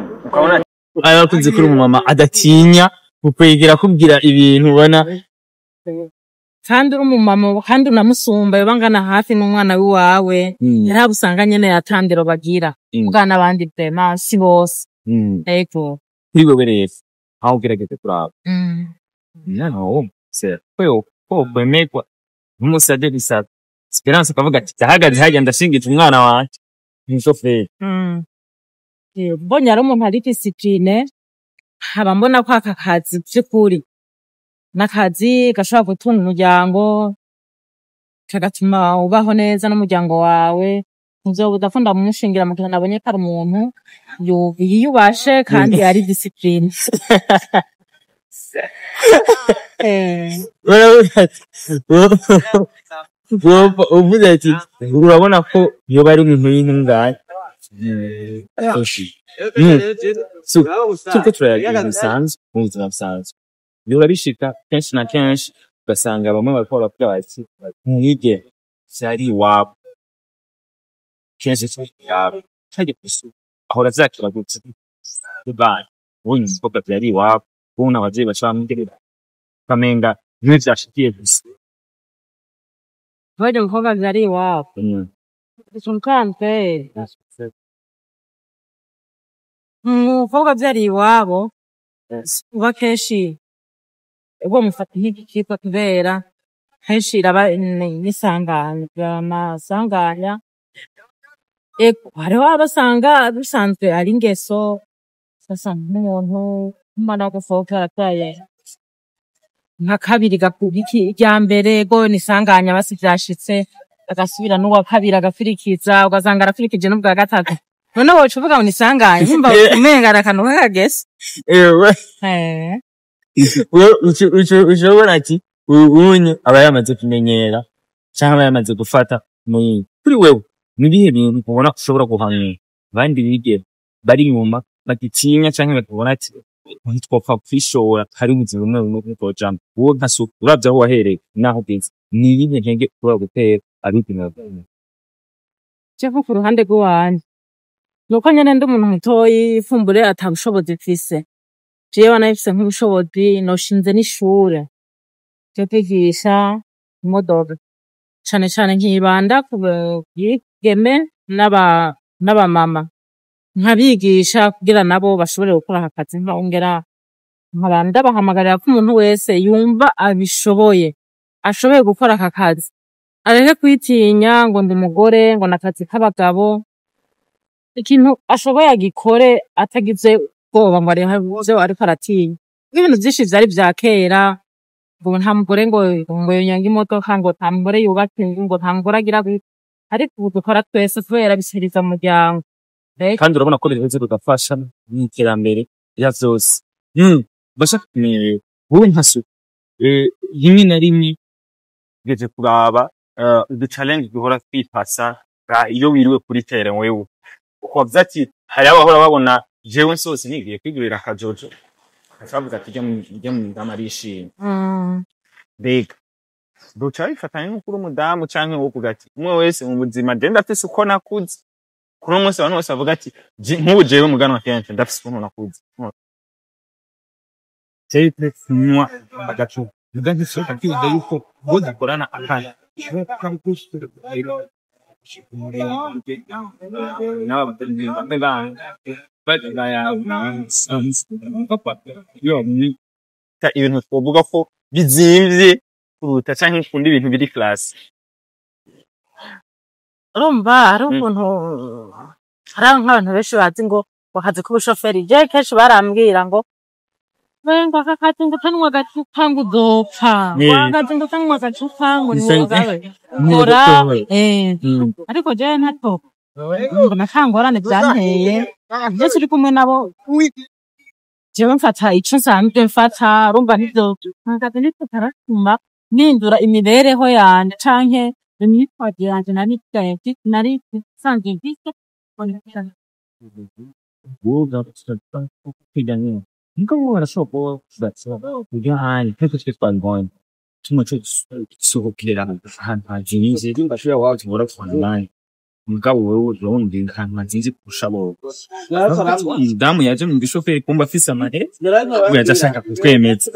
abakunze kuri umumama adatinya kukwegera kubwira ibintu ubona kandi uri umumama kandi unamusumba bangana hafi n'umwana wiwawe yarabusanga nyene yatandiro bagira ubwana abandi vraiment si bose ego kuri wewe rero aho ugerageze kuraba no c'est ko bemekwa umusade bisa Esperance akavuga ati tahagaze hajya ndashingitse umwana wanje n'ishoferi mbonye ari umuntu ari discipline haba mbona ko aka kazi by'ukuri n'akazi gashobora gutunga umuryango kagatuma ubaho neza n'umuryango wawe nzo budafunda mumushingira mu gihe nabonye ko ari umuntu yiyubashe kandi ari discipline uvuze ati urabona ko iyo bari umuntu y'intungane tuko turayagira bisanzwe mu buzima busanzwe birabishika kenshi na kenshi ugasanga bamwe bakora bakora bati mwige byari iwabo kenshi yabo cyaje kusu ahora zakibagutse bana ubu umukobwa byari iwabo ubu n'abavyeyi bacamwingerera kamenga niwe byashikiye gusa Voglio un po' magari wow. Sono cante. Uvuga byari iwabo uba kenshi ubwo mufata nk'igikiko kubera kenshi iraba n'isanganya hariho abasanga bisanzwe ari ingeso sasa n'umuntu umwana gufoka arataye nka kabiri gakubiki rya mbere go nisanganya basi byashitse agasubira n'uwa kabiri agafirikiza ugasanga arafirikije n'ubwa gatatu none wowe uvuga ngo nisanganye nimba umenga arakanu kagese ushobora ati unye aba yamaze kumenyera cyangwa yamaze gufata muri kuri wewe nibihe bintu ubona ushobora guhamya bandi bigera bari nyuma bagitinya cyangwa bakubona ati ntitwopfa kwishora hari ubuzima bumwe bumwe bw'ojambo uwo nkaso uravye aho wahereye naho bwiza ni ibihe nkenge ushobora gutera abipima cyangwa ku ruhande rw'uwanje nuko nyene ndi umuntu mutoyi ifumbure atabushobozi mfise jewe nafise nk'ubushobozi noshinze n'ishure cyo kwigisha imodoka cane cane nkibanda ku bigeme n'abamama nkabigisha kugira nabo bashobore gukora akazi nkongera nkabanda bahamagarira ko umuntu wese yumva abishoboye ashoboye gukora aka kazi areke kwitinya ngo ndi umugore ngo nakazi k'abagabo ikintu ashoboye agikore atagize ubwoba ngo arebe ariko aratinya ibintu byinshi vyari vya kera ngo nta mugore ngo yonyange imodoka ngo nta mugore yubake ngo nta mugore agira ariko ubu dukora twese kubera bisiriza umuryango kandi urabona ko rero rugafasha n'iterambere ya vyose bashaka kumenya wowe nkaso rimwe na rimwe geje kuraba the challenge duhora twipasa iyo wiriwe kuri terrain wewe uko vyati hari abahora babona jewe nsose nigiye kwigurira akajojo akavuga ati jya mu ndama rishimye bega duca bifatanye n'ukuri umudamu canke wo kugati umwe wese mu buzima je ndafise uko nakuze kuno munsi abantu bose bavuga ati nk'ubu jewe muganwa kenshi ndafise ukuntu nakuze Sempre fumwa agacu uganze so kakiza yuko ngo dukorana akana ibintu twovuga ko bizimvye kuruta canke kundi ibintu biri class urumva hari ukuntu hari nk'abantu benshi bazi ngo wakazi k'ubushoferi je kenshi barambwira ngo wenga kakati ngo tanwa gacupa ngo udopfa wakazi ngo tanwa gacupa ngo niwogawe kora ariko je ntato ngo nakangorane byanteye Ndetse uri kumwe nabo jewe mfata ico nsanzwe mfata urumva nivyo nkagaze nitutaratuma nindura imibereho yanje canke imyitwarire yanje nari sanzwe mfise Buga kujanya niko barashobora kubatsa ujahani peko twitwangone tumacho sohokera ahantu hajinize bashobora wawe tubora kwanani mugabo wewe urundi nkantu nzinzi kushabo damu yaje mu gishoferi kumba afise amare yaje ashaka kutwemeza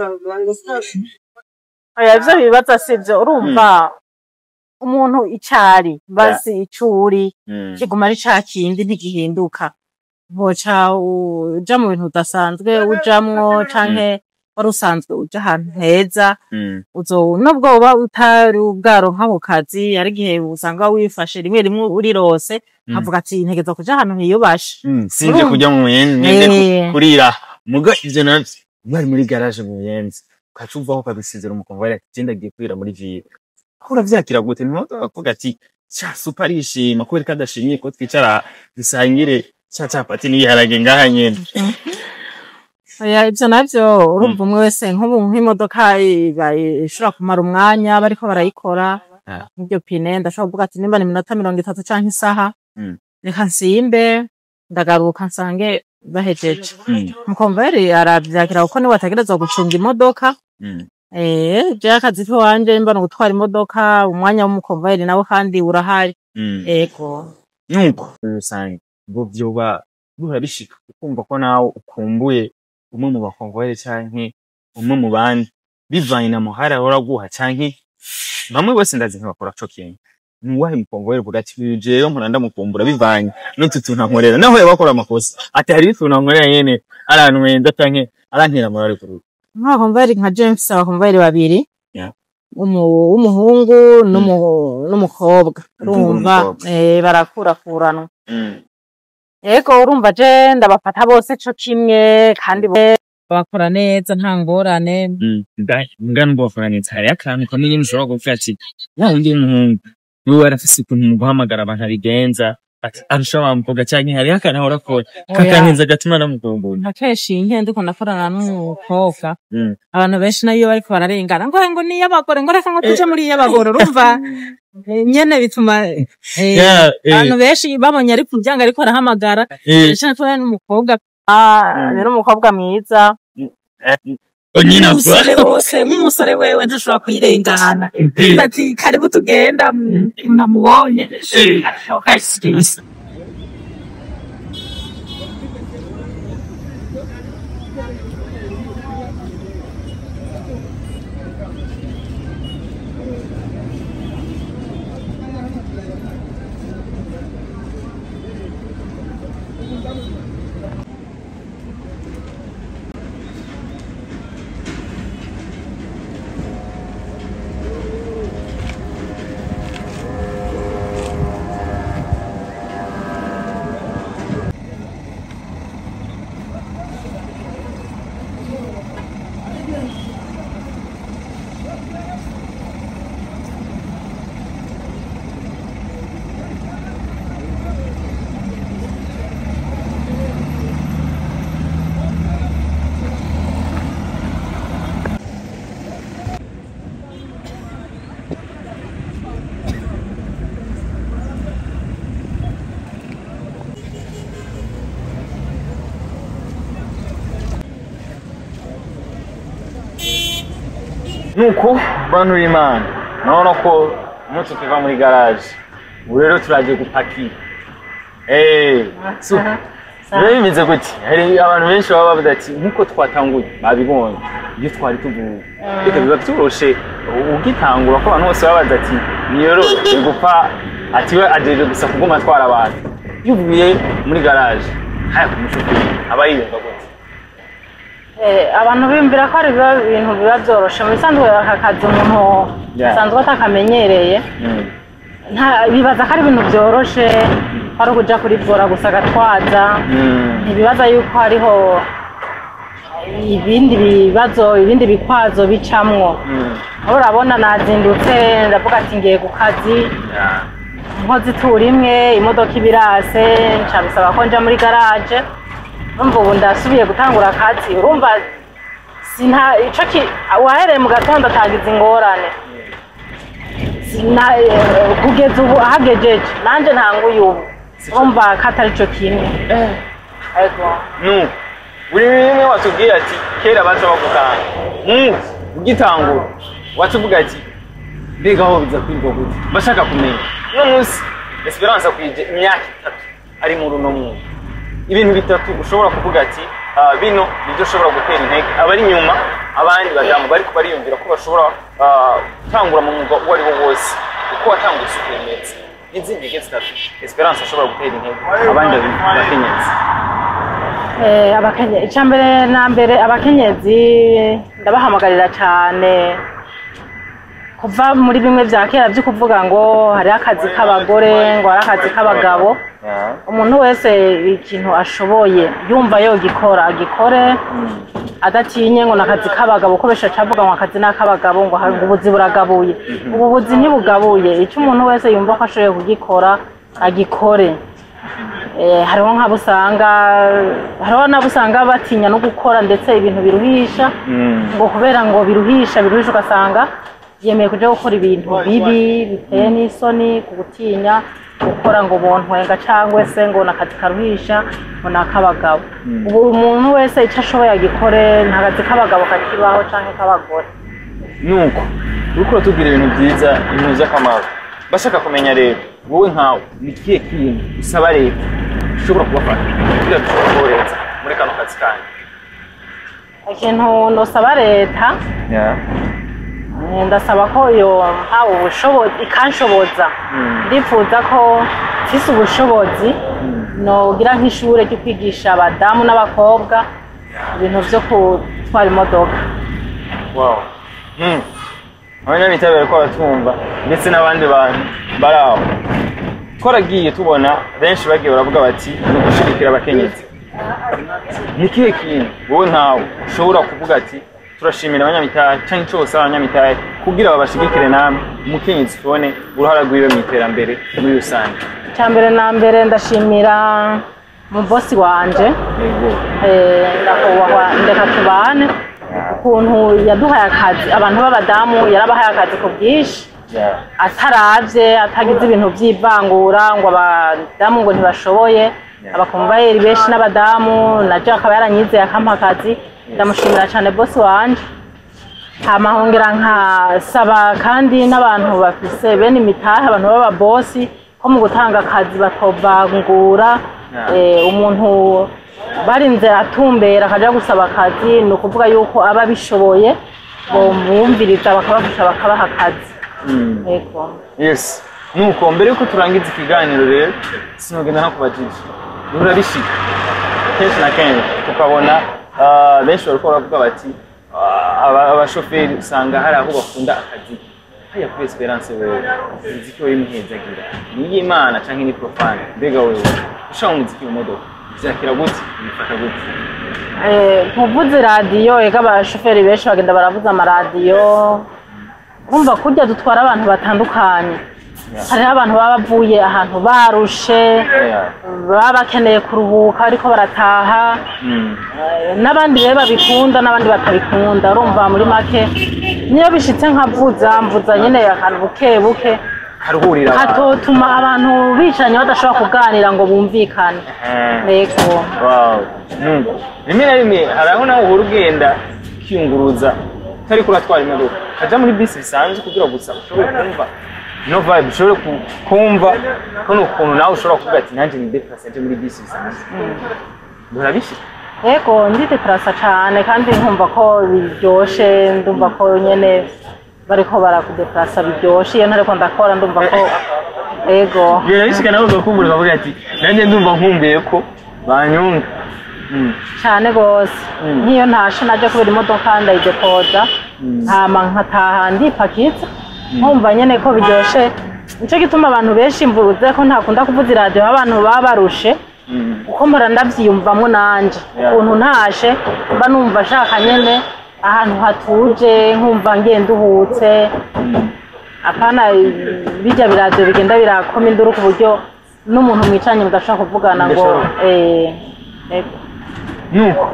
aya byo bibaza sivyo urumva umuntu icari basi icuri kiguma ari cakindi ntigihinduka boca uja mu bintu udasanzwe ujamwo canke warusanzwe uja ahantu heza nubwo uba utari ubwaronka mu kazi ari gihe usanga wifashe rimwe rimwe urirose avuga ati ntegeza kuja ahantu hiyubashe sinje kujya mu Buyenzi kurira muga ivyo navyo bari muri garage mu Buyenzi ukacuvaho kabisizera umukonvoi ati genda giye kurira muri ville ahura vyakira gute nto avuga ati cha super ishima kubera kadashimye ko twicara dusangire cha pati ni harage ngaha nyene oya ivyo navyo urumva umwe wese nk'imodoka ishobora kumara umwanya bariko barayikora n'iryo pine ndashobora kuvuga ati nimba ni minota 30 canke isaha reka nsimbe ndagaruka nsange bahejeje umukonveri aravyakira kuko niwe ategerezwa gucunga imodoka je akazi wanje mba no gutwara imodoka umwanya w'umukonveri nawe kandi urahari ego nuko rusange ngo vyoba burabishika ukumva ko nawe ukumbuye umwe mu bakonveri canke umwe mu bandi bivanye na muhara uraguha canke bamwe bose ndazi ntibakora co kintu nuwahe mukonveri uvuga ati jeyo mpora ndamukumbura bivanye n'utu tuntu nkorera naho yabakora amakosa ati hari tuntu nkorera nyene arantu wenda canke arantera morale kuri nk'abakonveri nka James abakonveri babiri umuhungu n'umukobwa urumva barakurakuranwa yego urumva je ndabafata bose co kimwe kandi bakora neza nta ngorane ngani bofana neza hari akantu ko nyine ushobora kuvuga ati wundi muhungu niwe arafise ukuntu mu guhamagara abantu abigenza arusha mvuga cyane hari akantu ahora akora kakanyenza gatuma namukumbura nakeshi inkende uko nakorana n'umukobwa abantu benshi nayo bariko bararengana ngo ni y'abagore ngo reka ngo tuje muri y'abagore urumva nyene bituma abantu benshi babonye ari kubyanga ariko arahamagara cyane ko n'umukobwa rero umukobwa mwiza onyina umusore wewe ntashobora kwirengana ati karibu tugenda namubonye nuko bantu b'Imana none ko umunsi tuva muri garage rero turaje gupakira rero bimeze gute hari abantu benshi baba bavuga ati nkuko twatanguye babibonye ibyo twari tuvuye reka biba byoroshe ugitangura ko abantu bose babaza ati niyoro gupfa ati we ajeje gusa kuguma twara abantu yuvuye muri garage haya kumushukira abayiyumva gute abantu bimbira ko ari ibintu biba byoroshe mu bisanzwe aka kazi umuntu asanzwe atakamenyereye bibaza ko ari ibintu byoroshe ari ukuja kurivura gusa agatwaza ntibibaza yuko hariho ibindi bikwazo bicamwo aho urabona nazindutse ndavuga ati ngiye ku kazi nkoze itura imwe imodoka ibirase nca bisaba ko nja muri garage urumva ubu ndasubiye gutangura akazi urumva sinta ico wahereye mu gatondo atagize ingorane kugeza ubu ahagejeje nanje ntanguye ubu urumva ko atari co kimwe buri bimwe watubwiye ati kera baza bagutanga ugitangura watuvuga ati mbega aho biza kwirwa gute bashaka kumenya uno munsi Esperance akwije imyaka 3 ari mu runo mwuga ibintu bitatu ushobora kuvuga ati bino nibyo ushobora gutera intege abari nyuma abandi badamu bari ko bariyumvira ko bashobora gutangura mu mwuga uwo ari wo wose uko watangura isukumetsi n'izindi ntege zitatu Esperance ashobora gutera intege abandi bakenyezi abakenyezi icambere na mbere abakenyezi ndabahamagarira cyane kuva muri bimwe vya kera byo kuvuga ngo hari akazi k'abagore ngo hari akazi k'abagabo umuntu wese ikintu ashoboye yumva yo gikora agikore adatinye ngo nakazi k'abagabo ko besha cavuga ngo akazi n'akabagabo ngo ubuzi buragabuye ubu buzi ntibugabuye icyo umuntu wese yumva ko ashoboye kugikora agikore hariho n'abusanga batinya no gukora ndetse ibintu biruhisha ngo kubera ngo biruhisha ugasanga yemeye kuja gukora ibintu bibi biteye n'isoni kugutinya gukora ngo bontwenga cyangwa se ngo nakazi karuhisha ngo nakabagabo ubu umuntu wese icyo ashoboye agikore ntakazi k'abagabo kakibaho canke k'abagore nuko uriko tubwira ibintu byiza ibintu by'akamaro bashaka kumenya rero wowe nkawe ni kihe kintu usaba leta ushobora kubafata kugira tukoreza muri kano kazi kanyu ikintu nosaba leta ndasaba ko yo mpawe ubushobozi ikanshoboza ndifuza ko mfise ubushobozi nogira nk'ishure ryo kwigisha abadamu n'abakobwa ibintu vyo gutwara imodoka abanyabitabire ko batumva ndetse n'abandi bantu bari aho twaragiye tubona benshi bagiye baravuga bati ni ugushigikira abakenyezi ni kihe kintu wowe ntawe ushobora kuvuga ati turashimira abanyamitahe cyangwa cyose abanyamitahe kugira babashigikire namwe umukenyezi tubone uruhara rwiwe mu iterambere muri rusange cyambere na mbere ndashimira mu bosi wanje ndakubahwa ndeka tubane ukuntu yaduhaye akazi abantu b'abadamu yarabahaye akazi ku bwinshi ataravye atagize ibintu by'ivangura ngo abadamu ngo ntibashoboye abakomvayeri benshi n'abadamu naje akaba yaranyizeye akampa akazi ndamushimira cyane bosi wanje amahongera nkasaba kandi n'abantu bafise bene imitahe abantu baba bosi ko mu gutanga akazi batobangura umuntu barinze atumbera akaja gusaba akazi ni ukuvuga yuko aba bishoboye bomumviriza bakabafasha bakabaha akazi yes nuko mbere yuko turangiza ikiganiro rero sinogenda no kubajije urarishika kenshi na kenshi tukabona benshi bariko baravuga bati abashoferi usanga hari aho bakunda akazi haya kuri Esperance wewe umuziki uri muhezagira ni Imana canke ni profane mbega wewe ushaka umuziki mu modoka byakira gute bifata gute kuvuza radio ega abashoferi benshi bagenda baravuza amaradiyo kumva kurya dutwara abantu batandukanye hari abantu baba bavuye ahantu barushe baba bakeneye kuruhuka ariko barataha n'abandi rero babikunda n'abandi batabikunda urumva muri make niyo bishitse mvuza nyene akantu buke buke karuhurira hatotuma abantu bicanye badashobora kuganira ngo bumvikane yego rimwe na rimwe haraho nawe uhora ugenda ukiyunguruza utari kuratwara imodoka kaja muri bisi bisanzwe kugira gusa ushobore kumva no vibe ushobore kumva ko ukuntu nawe ushobora kuvuga ati nanjye ni deplace nje muri bisi bisanzwe ndurabishika yego ndi deplace cyane kandi nkumva ko biryoshe ndumva ko nyene bariko barakudeplace biryoshe iyo ntariko ndakora ndumva ko yego birabishika nawe ugakumbura ukavuga ati nanjye ndumva nkumbuye ko banyunga cyane gose nk'iyo ntashe naje kubera imodoka ndayidepoza ntama nkataha ndipakiza nkumva nyene ko biryoshe nico gituma abantu benshi mvuze ko ntakunda kuvuza radio abantu baba barushe uko mpora ndavyiyumvamo nanje ukuntu ntashe mba numva shaka nyene ahantu hatuje nkumva ngenda uhutse apana bijya biraje bigenda birakoma induru ku buryo n'umuntu mwicanye mudashaka kuvugana ngo nuko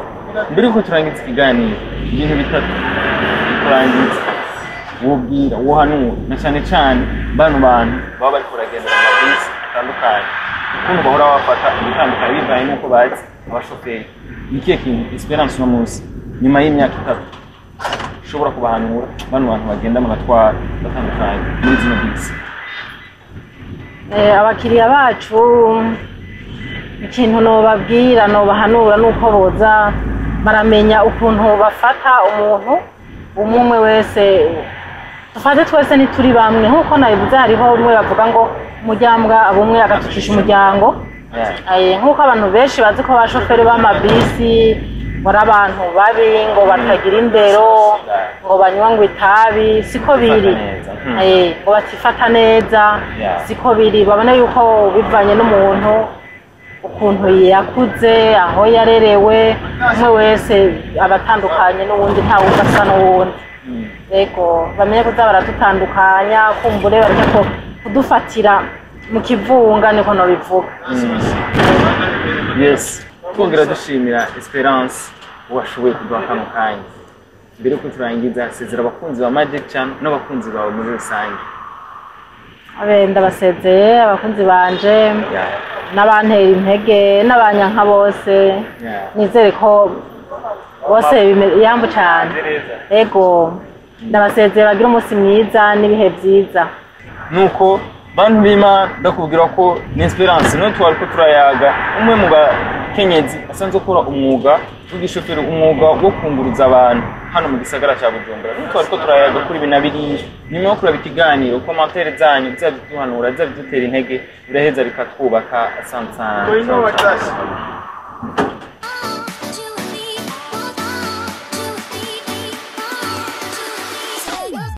mbere ko turangiza ikiganiro ibintu bitatu turangiza wubwira wohanura na cyane cyane bano bantu baba bari kuragendera mu mabisi atandukanye ukuntu bahora bafata ibitandukanye bivanye n'uko bazi abashoferi nikiye kintu Esperance no munsi nyuma y'imyaka 3 ushobora kubahanura bano bantu bagenda mu matwara batandukanye muri zino bisi abakiriya bacu ikintu no babwira no bahanura nuko boza baramenya ukuntu bafata umuntu umwe wese dufate twese nituri bamwe nkuko nabivuze hariho umwe bavuga ngo umujyambwa abumwe agatukisha umuryango nkuko abantu benshi bazi ko abashoferi b'amabisi bari abantu babi ngo batagira indero ngo banywa ngo itabi siko biri ngo batifata neza siko biri babona yuko bivanye n'umuntu ukuntu yakuze aho yarerewe umwe wese abatandukanye n'uwundi nta wundi asa n'uwundi yego bamenye ko baratutandukanya kumbure bareke ko kudufatira mu kivunga niko no bivuga yes twongera dushimira Esperance washoboye kuduha kano kanya mbere ko turangiza sezera abakunzi ba Magic Channel n'abakunzi bawe muri rusange ndabasezeye abakunzi banje n'abantera intege n'abanyanka bose nizere ko bose yambu cyane yego ndabasezeye bagira umunsi mwiza n'ibihe byiza nuko bantu bima ndakubwira ko ni Esperance no twari ko turayaga umwe mu bakenyezi asanzwe akora umwuga w'igishoferi umwuga wo kunguruza abantu hano mu gisagara cya Bujumbura twari ko turayaga kuri binabiri nyuma yo kuraba ikiganiro commentaire zanyu byaduhanura byadutera intege biraheza bikatwubaka asanzwe